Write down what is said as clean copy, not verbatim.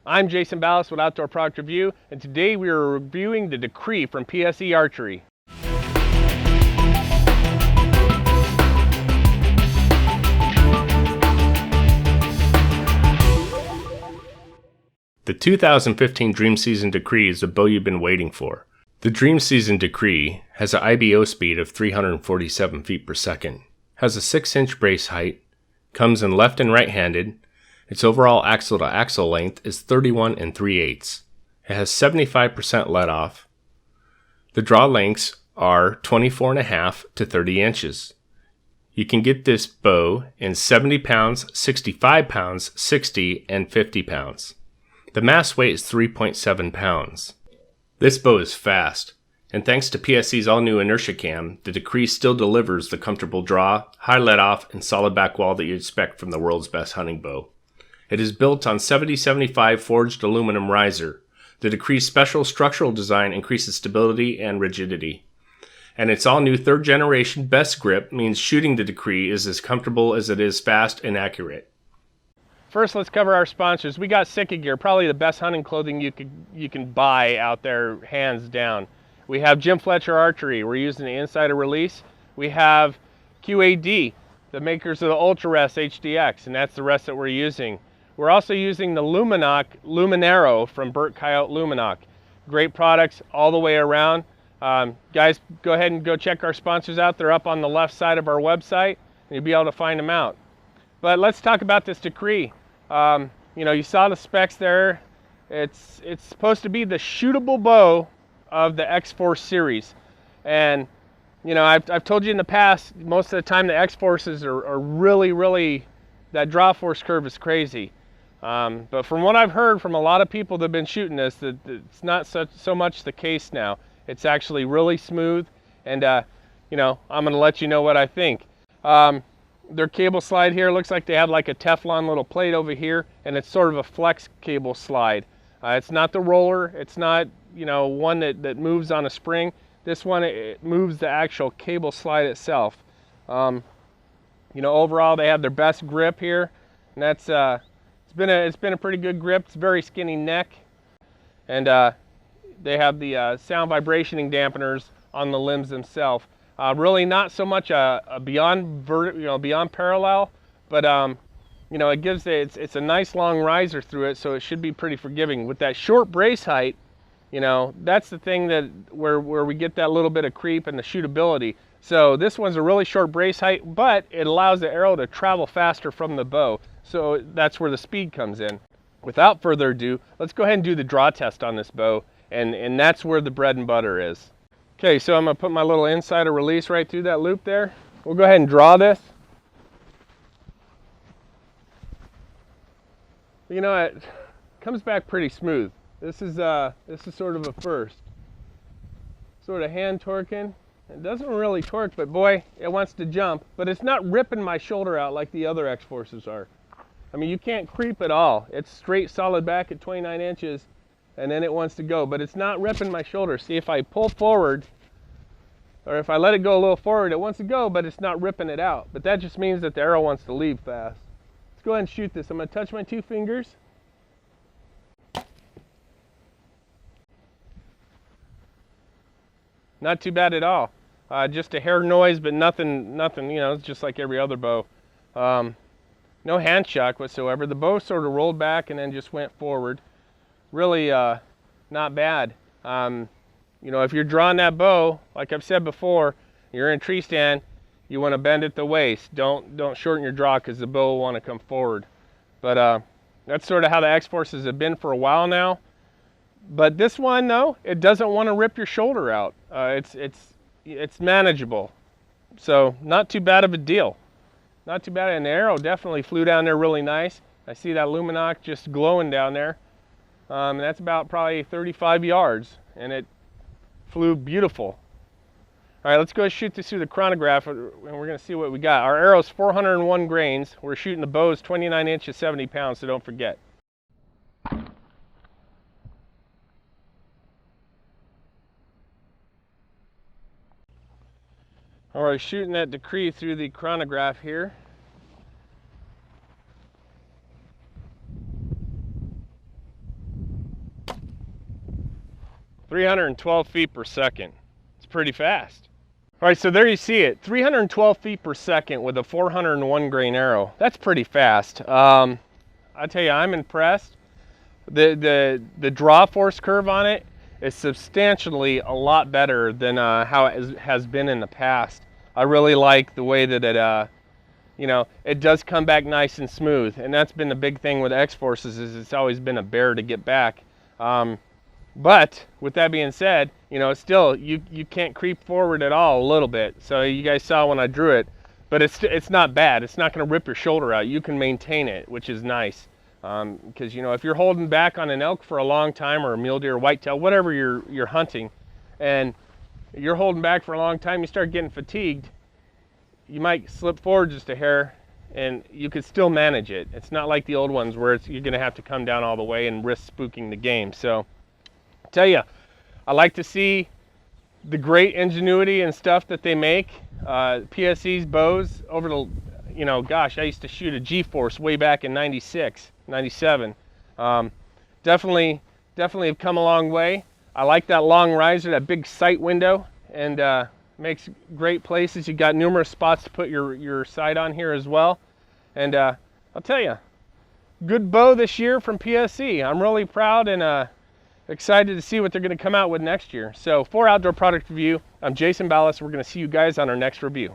I'm Jason Ballas with Outdoor Product Review, and today we are reviewing the Decree from PSE Archery. The 2015 Dream Season Decree is the bow you've been waiting for. The Dream Season Decree has an IBO speed of 347 feet per second, has a 6-inch brace height, comes in left and right-handed. Its overall axle-to-axle length is 31 3/8. It has 75% let-off. The draw lengths are 24.5 to 30 inches. You can get this bow in 70 pounds, 65 pounds, 60, and 50 pounds. The mass weight is 3.7 pounds. This bow is fast, and thanks to PSE's all-new inertia cam, the Decree still delivers the comfortable draw, high let-off, and solid back wall that you'd expect from the world's best hunting bow. It is built on 7075 forged aluminum riser. The Decree's special structural design increases stability and rigidity. And its all-new third-generation best grip means shooting the Decree is as comfortable as it is fast and accurate. First, let's cover our sponsors. We got Sitka Gear, probably the best hunting clothing you can buy out there, hands down. We have Jim Fletcher Archery. We're using the Insider Release. We have QAD, the makers of the Ultra Rest HDX, and that's the rest that we're using. We're also using the Luminoc Luminero from Burt Coyote Luminoc. Great products all the way around. Guys, go ahead and go check our sponsors out. They're up on the left side of our website, and you'll be able to find them out. But let's talk about this Decree. You saw the specs there. It's supposed to be the shootable bow of the X-Force series. And, I've told you in the past, most of the time the X-Forces are really, that draw force curve is crazy. But from what I've heard from a lot of people that have been shooting this, that it's not so much the case now. It's actually really smooth, and I'm going to let you know what I think. Their cable slide here looks like they have like a Teflon little plate over here, and it's sort of a flex cable slide. It's not the roller. It's not one that moves on a spring. This one, it moves the actual cable slide itself. Overall they have their best grip here, and that's it's been a pretty good grip. It's very skinny neck, and they have the sound vibrationing dampeners on the limbs themselves. Really not so much a beyond parallel, but it gives it's a nice long riser through it, so it should be pretty forgiving. With that short brace height, that's the thing that where we get that little bit of creep and the shootability. So this one's a really short brace height, but it allows the arrow to travel faster from the bow. So that's where the speed comes in. Without further ado, let's go ahead and do the draw test on this bow, and that's where the bread and butter is. Okay, so I'm going to put my little Insider Release right through that loop there. We'll go ahead and draw this. It comes back pretty smooth. This is sort of a first. Sort of hand torquing. It doesn't really torque, but boy, it wants to jump. But it's not ripping my shoulder out like the other X-Forces are. I mean, you can't creep at all. It's straight solid back at 29 inches, and then it wants to go. But it's not ripping my shoulder. See, if I pull forward, or if I let it go a little forward, it wants to go, but it's not ripping it out. But that just means that the arrow wants to leave fast. Let's go ahead and shoot this. I'm going to touch my 2 fingers. Not too bad at all. Just a hair noise, but nothing, it's just like every other bow. No hand shock whatsoever. The bow sort of rolled back and then just went forward. Really not bad. If you're drawing that bow, like I've said before, you're in a tree stand, you want to bend at the waist. Don't shorten your draw because the bow will want to come forward. But that's sort of how the X-Forces have been for a while now. But this one, though, it doesn't want to rip your shoulder out. It's manageable. So not too bad of a deal. Not too bad. And the arrow definitely flew down there really nice. I see that Luminoc just glowing down there. And that's about probably 35 yards. And it flew beautiful. All right, let's go shoot this through the chronograph, and we're going to see what we got. Our arrow's 401 grains. We're shooting the bows 29 inches, 70 pounds, so don't forget. All right, shooting that Decree through the chronograph here. 312 feet per second. It's pretty fast. All right, so there you see it, 312 feet per second with a 401 grain arrow. That's pretty fast. I tell you, I'm impressed. The draw force curve on it is substantially a lot better than how it has been in the past. I really like the way that it, you know, it does come back nice and smooth, and that's been the big thing with X-Forces, is it's always been a bear to get back. But with that being said, you know, still you can't creep forward at all a little bit. So you guys saw when I drew it, but it's not bad. It's not going to rip your shoulder out. You can maintain it, which is nice. Because you know, if you're holding back on an elk for a long time, or a mule deer, whitetail, whatever you're hunting, and you're holding back for a long time, you start getting fatigued, you might slip forward just a hair, and you could still manage it. It's not like the old ones where you're going to have to come down all the way and risk spooking the game. So I tell you, I like to see the great ingenuity and stuff that they make. PSE's bows over the, you know, gosh, I used to shoot a G-Force way back in 96, 97. Definitely have come a long way. I like that long riser, that big sight window, and makes great places. You got numerous spots to put your sight on here as well. And I'll tell you, good bow this year from PSE. I'm really proud and excited to see what they're going to come out with next year. So for Outdoor Product Review, I'm Jason Ballas. We're going to see you guys on our next review.